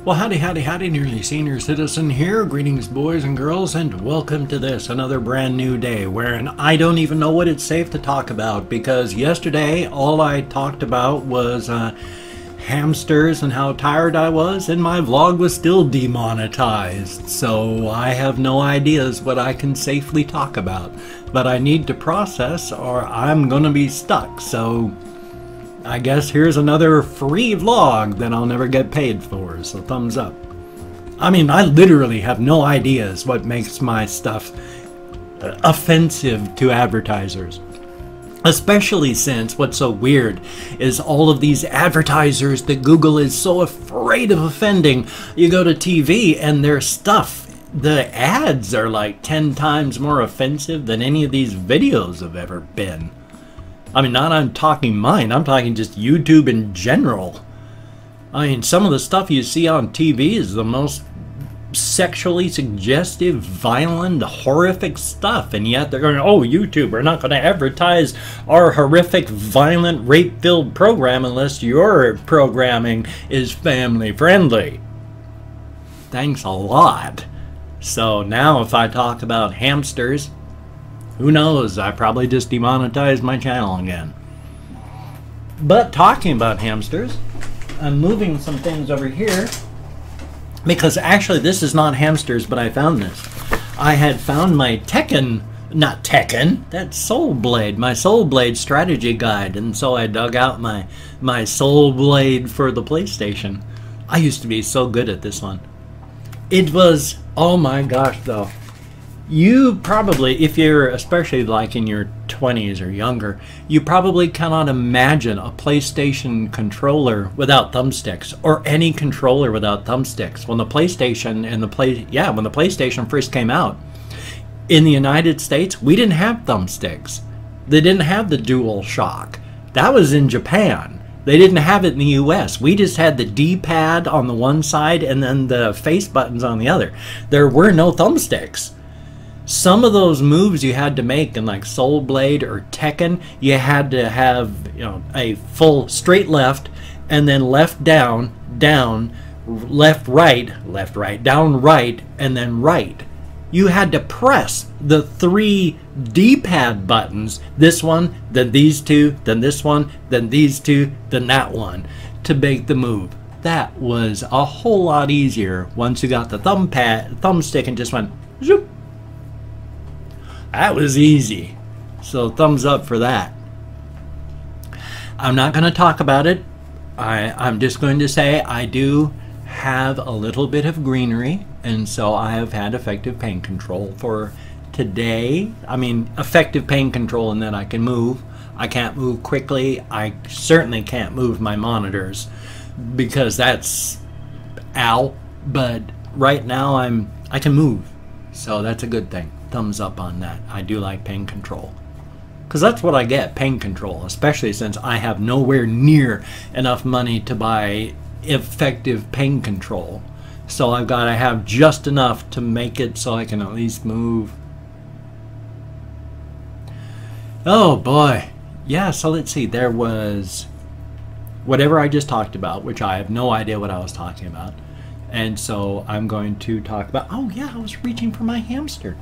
Well, howdy, howdy, howdy, nearly senior citizen here. Greetings, boys and girls, and welcome to this, another brand new day, wherein I don't even know what it's safe to talk about, because yesterday all I talked about was hamsters and how tired I was, and my vlog was still demonetized, so I have no ideas what I can safely talk about. But I need to process or I'm gonna be stuck, so I guess here's another free vlog that I'll never get paid for, so thumbs up. I mean, I literally have no ideas what makes my stuff offensive to advertisers. Especially since what's so weird is all of these advertisers that Google is so afraid of offending. You go to TV and their stuff, the ads are like 10 times more offensive than any of these videos have ever been. I mean, not I'm talking mine, I'm talking just YouTube in general. I mean, some of the stuff you see on TV is the most sexually suggestive, violent, horrific stuff, and yet they're going, oh, YouTube, we're not going to advertise our horrific, violent, rape-filled program unless your programming is family-friendly. Thanks a lot. So now if I talk about hamsters, who knows, I probably just demonetized my channel again. But talking about hamsters, I'm moving some things over here because actually this is not hamsters, but I found this. I had found my not Tekken, that's Soul Blade, my Soul Blade strategy guide, and so I dug out my Soul Blade for the PlayStation. I used to be so good at this one. It was, oh my gosh though. You probably, if you're especially like in your 20s or younger, you probably cannot imagine a PlayStation controller without thumbsticks, or any controller without thumbsticks. When the PlayStation and when the PlayStation first came out, in the United States, we didn't have thumbsticks. They didn't have the Dual Shock. That was in Japan. They didn't have it in the US. We just had the D-pad on the one side and then the face buttons on the other. There were no thumbsticks. Some of those moves you had to make in like Soul Blade or Tekken, you had to have, you know, a full straight left and then left down, down, left right, down right, and then right. You had to press the 3 D-pad buttons, this one, then these two, then this one, then these two, then that one, to make the move. That was a whole lot easier once you got the thumbstick and just went zoop. That was easy. So thumbs up for that. I'm not going to talk about it. I'm just going to say I do have a little bit of greenery, and so I have had effective pain control for today. I mean, effective pain control in that I can move. I can't move quickly. I certainly can't move my monitors because that's ow. But right now I can move. So that's a good thing. Thumbs up on that. I do like pain control. Because that's what I get, pain control. Especially since I have nowhere near enough money to buy effective pain control. So I've got to have just enough to make it so I can at least move. Oh boy. Yeah, so let's see. There was whatever I just talked about, which I have no idea what I was talking about. And so I'm going to talk about, oh yeah, I was reaching for my hamster.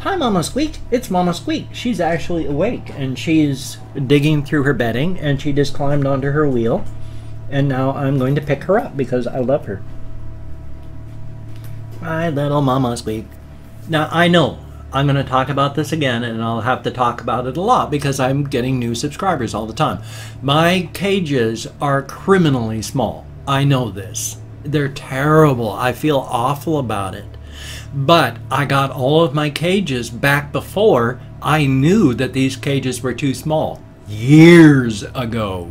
Hi Mama Squeak, it's Mama Squeak. She's actually awake and she's digging through her bedding and she just climbed onto her wheel. And now I'm going to pick her up because I love her. My little Mama Squeak. Now I know I'm going to talk about this again and I'll have to talk about it a lot because I'm getting new subscribers all the time. My cages are criminally small. I know this. They're terrible. I feel awful about it. But I got all of my cages back before I knew that these cages were too small. Years ago.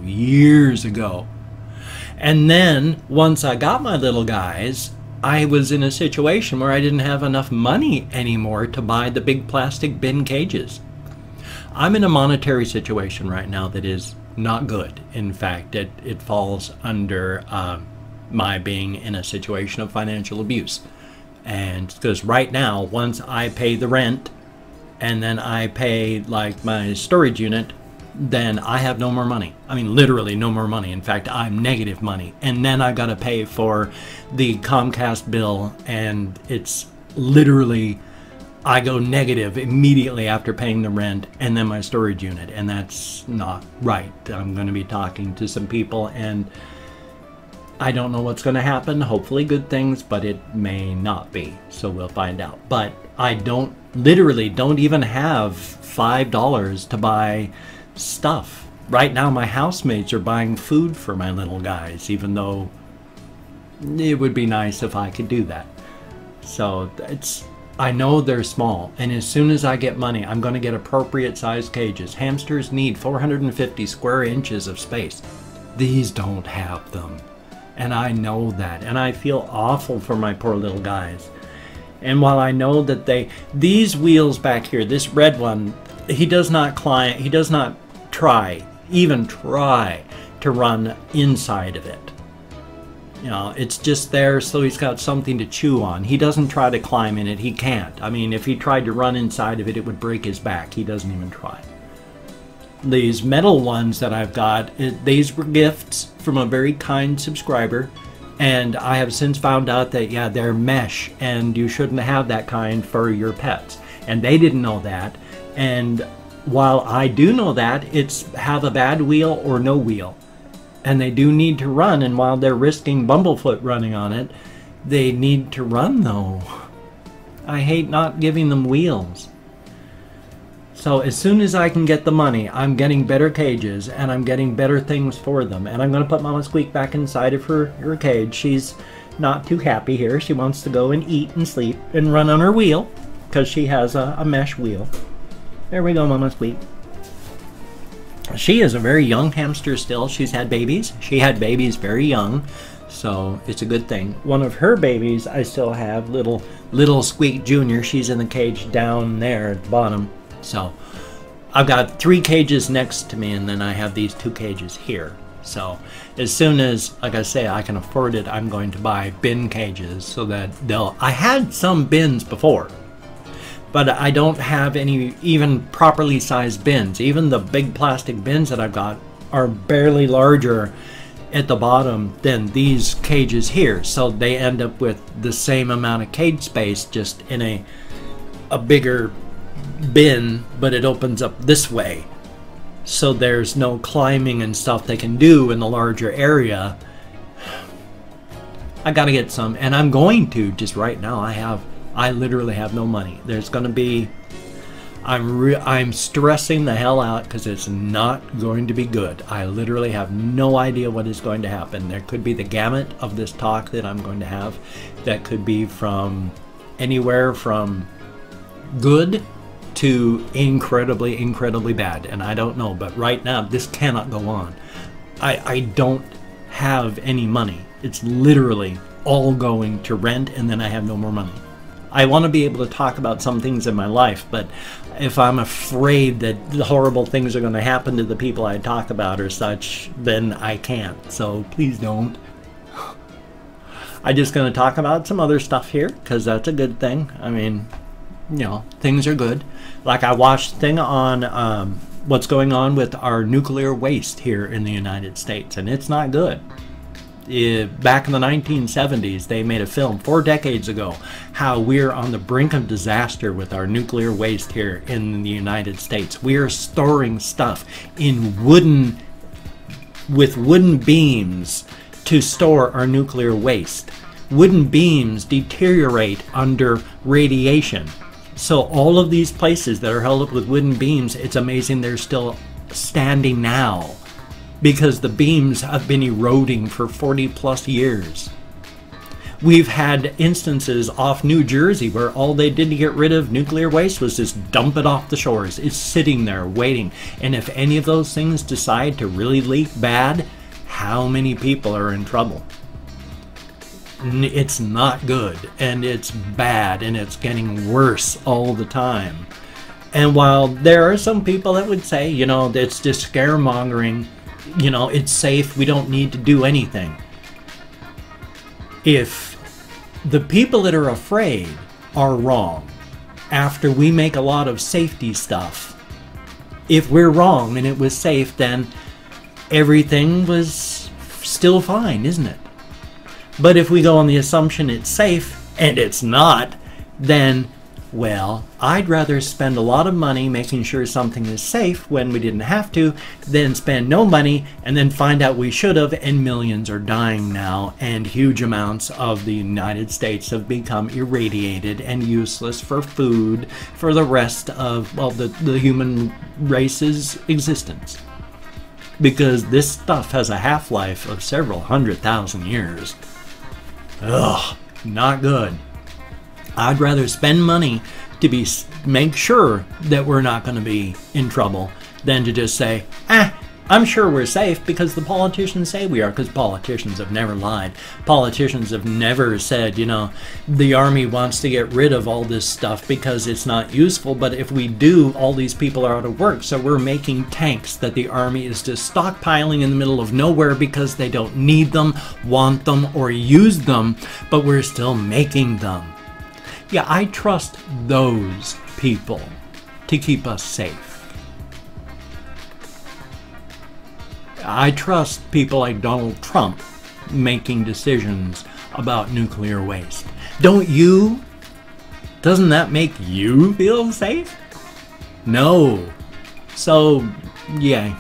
And then once I got my little guys, I was in a situation where I didn't have enough money anymore to buy the big plastic bin cages. I'm in a monetary situation right now that is not good. In fact, it falls under my being in a situation of financial abuse. And because right now, once I pay the rent and then I pay like my storage unit, then I have no more money. I mean, literally no more money. In fact, I'm negative money. And then I got to pay for the Comcast bill, and it's literally, I go negative immediately after paying the rent and then my storage unit. And that's not right. I'm going to be talking to some people, and I don't know what's going to happen. Hopefully good things, but it may not be. So we'll find out. But I literally don't even have $5 to buy stuff. Right now my housemates are buying food for my little guys, even though it would be nice if I could do that. So I know they're small, and as soon as I get money, I'm going to get appropriate size cages. Hamsters need 450 square inches of space. These don't have them. And I know that, and I feel awful for my poor little guys. And while I know that these wheels back here, this red one, he does not even try to run inside of it. You know, it's just there so he's got something to chew on. He doesn't try to climb in it. He can't. I mean, if he tried to run inside of it, it would break his back. He doesn't even try. These metal ones that I've got, these were gifts from a very kind subscriber, and I have since found out that, yeah, they're mesh, and you shouldn't have that kind for your pets. And they didn't know that. And while I do know that, it's have a bad wheel or no wheel. And they do need to run, and while they're risking Bumblefoot running on it, they need to run though. I hate not giving them wheels. So as soon as I can get the money, I'm getting better cages, and I'm getting better things for them. And I'm going to put Mama Squeak back inside of her cage. She's not too happy here. She wants to go and eat and sleep and run on her wheel, because she has a mesh wheel. There we go, Mama Squeak. She is a very young hamster still. She's had babies. She had babies very young, so it's a good thing. One of her babies I still have, little Squeak Jr. She's in the cage down there at the bottom. So I've got 3 cages next to me, and then I have these 2 cages here. So as soon as, like I say, I can afford it, I'm going to buy bin cages so that I had some bins before, but I don't have any even properly sized bins. Even the big plastic bins that I've got are barely larger at the bottom than these cages here. So they end up with the same amount of cage space, just in a bigger bin, but it opens up this way. So there's no climbing and stuff they can do in the larger area. I gotta get some, and I'm going to, just right now I literally have no money. There's gonna be, I'm stressing the hell out because it's not going to be good. I literally have no idea what is going to happen. There could be the gamut of this talk that I'm going to have. That could be from anywhere from good to incredibly bad, and I don't know. But right now this cannot go on. I don't have any money. It's literally all going to rent, and then I have no more money. I want to be able to talk about some things in my life, but if I'm afraid that the horrible things are going to happen to the people I talk about or such, then I can't. So please don't. I'm just going to talk about some other stuff here because that's a good thing. I mean, you know, things are good. Like I watched a thing on what's going on with our nuclear waste here in the United States, and it's not good. Back in the 1970s, they made a film 4 decades ago how we're on the brink of disaster with our nuclear waste here in the United States. We are storing stuff in wooden beams to store our nuclear waste. Wooden beams deteriorate under radiation. So all of these places that are held up with wooden beams, it's amazing they're still standing now, because the beams have been eroding for 40+ years. We've had instances off New Jersey where all they did to get rid of nuclear waste was just dump it off the shores. It's sitting there waiting. And if any of those things decide to really leak bad, how many people are in trouble? It's not good, and it's bad, and it's getting worse all the time. And while there are some people that would say, you know, it's just scaremongering, you know, it's safe, we don't need to do anything. If the people that are afraid are wrong, after we make a lot of safety stuff, if we're wrong and it was safe, then everything was still fine, isn't it? But if we go on the assumption it's safe and it's not, then, well, I'd rather spend a lot of money making sure something is safe when we didn't have to, than spend no money and then find out we should have, and millions are dying now, and huge amounts of the United States have become irradiated and useless for food for the rest of, well, the human race's existence. Because this stuff has a half-life of several 100,000 years. Ugh, not good. I'd rather spend money to make sure that we're not going to be in trouble than to just say, I'm sure we're safe because the politicians say we are, because politicians have never lied. Politicians have never said, you know, the army wants to get rid of all this stuff because it's not useful, but if we do, all these people are out of work, so we're making tanks that the army is just stockpiling in the middle of nowhere because they don't need them, want them, or use them, but we're still making them. Yeah, I trust those people to keep us safe. I trust people like Donald Trump making decisions about nuclear waste. Don't you? Doesn't that make you feel safe? No. So, yeah.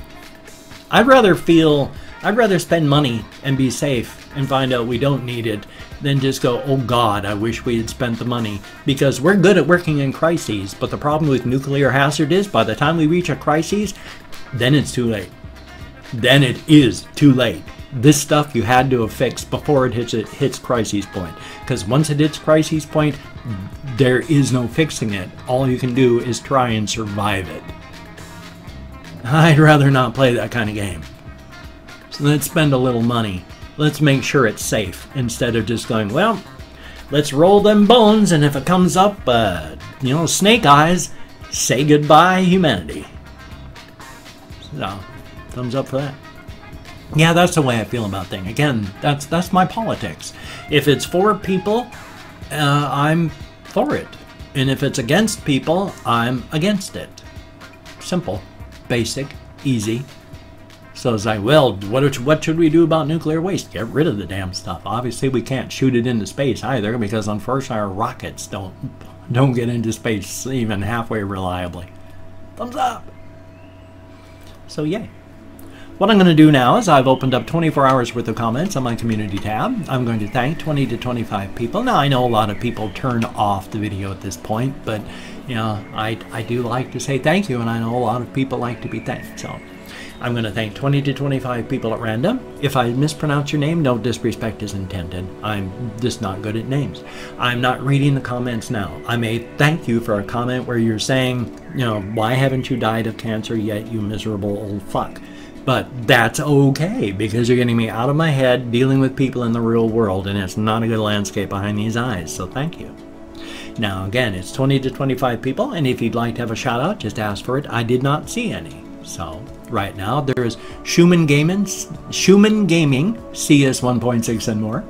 I'd rather spend money and be safe and find out we don't need it than just go, oh God, I wish we had spent the money. Because we're good at working in crises, but the problem with nuclear hazard is by the time we reach a crisis, then it's too late. Then it is too late. This stuff you had to have fixed before it hits crisis point. Because once it hits crisis point, there is no fixing it. All you can do is try and survive it. I'd rather not play that kind of game. So let's spend a little money. Let's make sure it's safe instead of just going, well, let's roll them bones, and if it comes up, you know, snake eyes, say goodbye, humanity. So, thumbs up for that. Yeah, that's the way I feel about things. Again, that's my politics. If it's for people, I'm for it. And if it's against people, I'm against it. Simple, basic, easy. So it's like, well, what should we do about nuclear waste? Get rid of the damn stuff. Obviously, we can't shoot it into space either, because unfortunately our rockets don't get into space even halfway reliably. Thumbs up. So yay. What I'm going to do now is I've opened up 24 hours worth of comments on my community tab. I'm going to thank 20 to 25 people. Now, I know a lot of people turn off the video at this point, but you know, I do like to say thank you, and I know a lot of people like to be thanked. So I'm going to thank 20 to 25 people at random. If I mispronounce your name, no disrespect is intended. I'm just not good at names. I'm not reading the comments now. I may thank you for a comment where you're saying, you know, why haven't you died of cancer yet, you miserable old fuck? But that's okay, because you're getting me out of my head dealing with people in the real world, and it's not a good landscape behind these eyes, so thank you. Now again, it's 20 to 25 people, and if you'd like to have a shout out, just ask for it. I did not see any. So right now there is Schumann Gaming, CS 1.6 and more.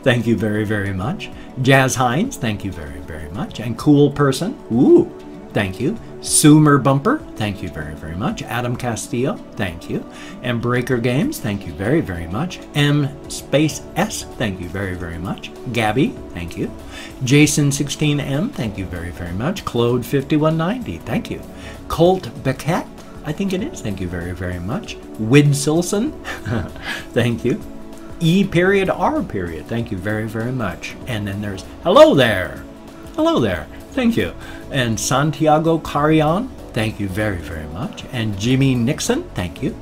Thank you very, very much. Jazz Hines, thank you very, very much. And Cool Person, ooh, thank you. Sumer Bumper, thank you very, very much. Adam Castillo, thank you. And Breaker Games, thank you very, very much. M Space S, thank you very, very much. Gabby, thank you. Jason16M, thank you very, very much. Claude 5190, thank you. Colt Beckett, I think it is, thank you very, very much. Widsilson, thank you. E.R. Thank you very, very much. And then there's hello there. Hello there. Thank you. And Santiago Carrion, thank you very, very much. And Jimmy Nixon, thank you.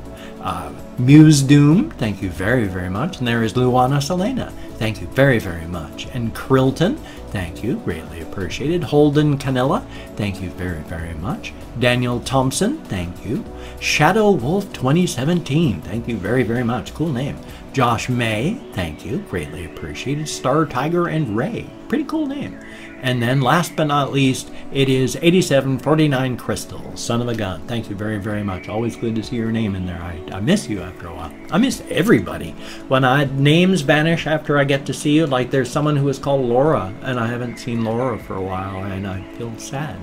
Muse Doom, thank you very, very much. And there is Luana Selena, thank you very, very much. And Krilton, thank you, greatly appreciated. Holden Canella, thank you very, very much. Daniel Thompson, thank you. Shadow Wolf 2017, thank you very, very much. Cool name. Josh May, thank you, greatly appreciated. Star Tiger and Ray, pretty cool name. And then last but not least, it is 8749 Crystal, son of a gun. Thank you very, very much. Always good to see your name in there. I miss you after a while. I miss everybody. When names vanish after I get to see you, like there's someone who is called Laura, and I haven't seen Laura for a while, and I feel sad.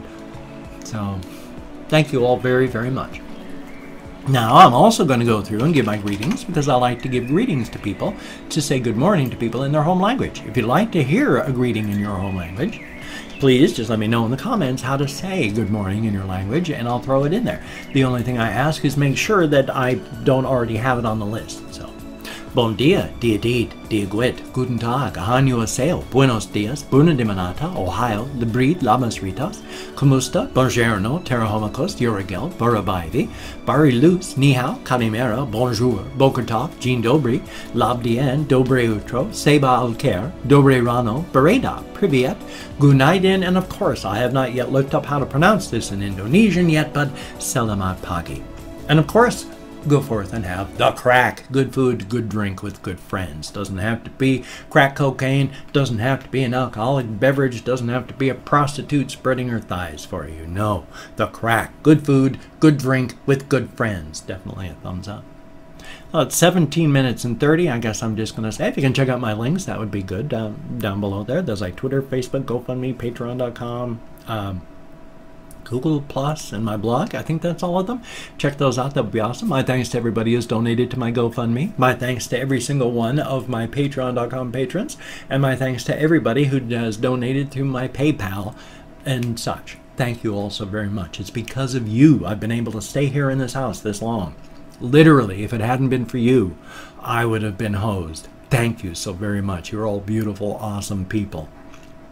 So, Thank you all very, very much. Now, I'm also going to go through and give my greetings because I like to give greetings to people, to say good morning to people in their home language. If you'd like to hear a greeting in your home language, please just let me know in the comments how to say good morning in your language, and I'll throw it in there. The only thing I ask is make sure that I don't already have it on the list. So, bon dia, dia dit, dia guet, guten tag, annyeonghaseyo, buenos dias, bună dimineața, ohio, dobré, lamas ritas, kumusta, buongiorno, terahomikos, yorigel, barabaivi, barilus, ni hao, kalimera, bonjour, boker tov, dzień dobry, labdien, dobre utro, seba alker, dobre rano, bereda, privyet, gunaiden, and of course I have not yet looked up how to pronounce this in Indonesian yet, but selamat pagi. And of course, go forth and have the crack. Good food, good drink with good friends. Doesn't have to be crack cocaine, doesn't have to be an alcoholic beverage, doesn't have to be a prostitute spreading her thighs for you. No, the crack. Good food, good drink with good friends. Definitely a thumbs up. Well, it's 17 minutes and 30. I guess I'm just going to say, if you can check out my links, that would be good down below there. There's like Twitter, Facebook, GoFundMe, Patreon.com, Google Plus, and my blog. I think that's all of them. Check those out. That would be awesome. My thanks to everybody who's donated to my GoFundMe. My thanks to every single one of my Patreon.com patrons. And my thanks to everybody who has donated through my PayPal and such. Thank you all so very much. It's because of you I've been able to stay here in this house this long. Literally, if it hadn't been for you, I would have been hosed. Thank you so very much. You're all beautiful, awesome people.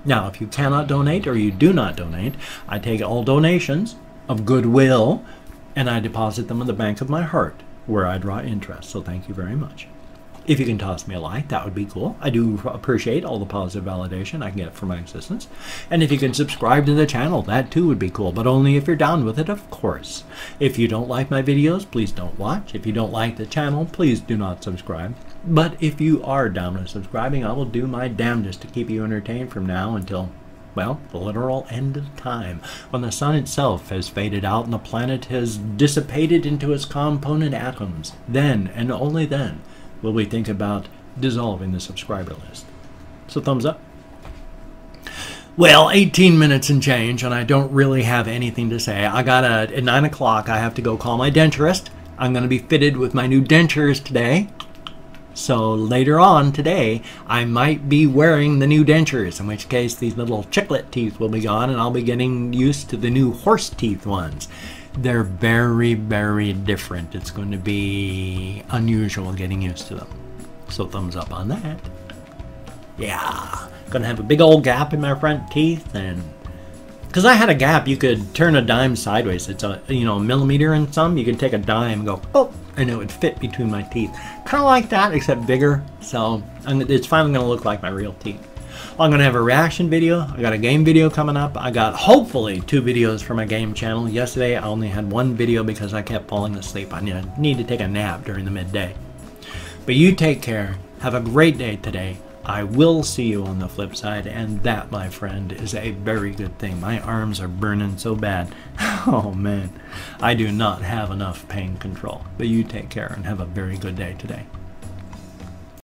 Now, if you cannot donate or you do not donate, I take all donations of goodwill and I deposit them in the bank of my heart where I draw interest. So thank you very much. If you can toss me a like, that would be cool. I do appreciate all the positive validation I can get for my existence. And if you can subscribe to the channel, that too would be cool, but only if you're down with it, of course. If you don't like my videos, please don't watch. If you don't like the channel, please do not subscribe. But if you are down with subscribing, I will do my damnedest to keep you entertained from now until, well, the literal end of time, when the sun itself has faded out and the planet has dissipated into its component atoms. Then, and only then, will we think about dissolving the subscriber list. So thumbs up. Well, 18 minutes and change, and I don't really have anything to say. At 9 o'clock, I have to go call my denturist. I'm going to be fitted with my new dentures today. So later on today, I might be wearing the new dentures, in which case these little chiclet teeth will be gone, and I'll be getting used to the new horse teeth ones. They're very, very different. It's going to be unusual getting used to them. So thumbs up on that. Yeah, gonna have a big old gap in my front teeth, and because I had a gap, you could turn a dime sideways. It's a a millimeter and some. You could take a dime and go, oh, and it would fit between my teeth. Kind of like that, except bigger. So it's finally gonna look like my real teeth. I'm going to have a reaction video. I got a game video coming up. I got hopefully 2 videos for my game channel. Yesterday I only had 1 video because I kept falling asleep. I need to take a nap during the midday. But you take care. Have a great day today. I will see you on the flip side, and that, my friend, is a very good thing. My arms are burning so bad. Oh man, I do not have enough pain control. But you take care and have a very good day today.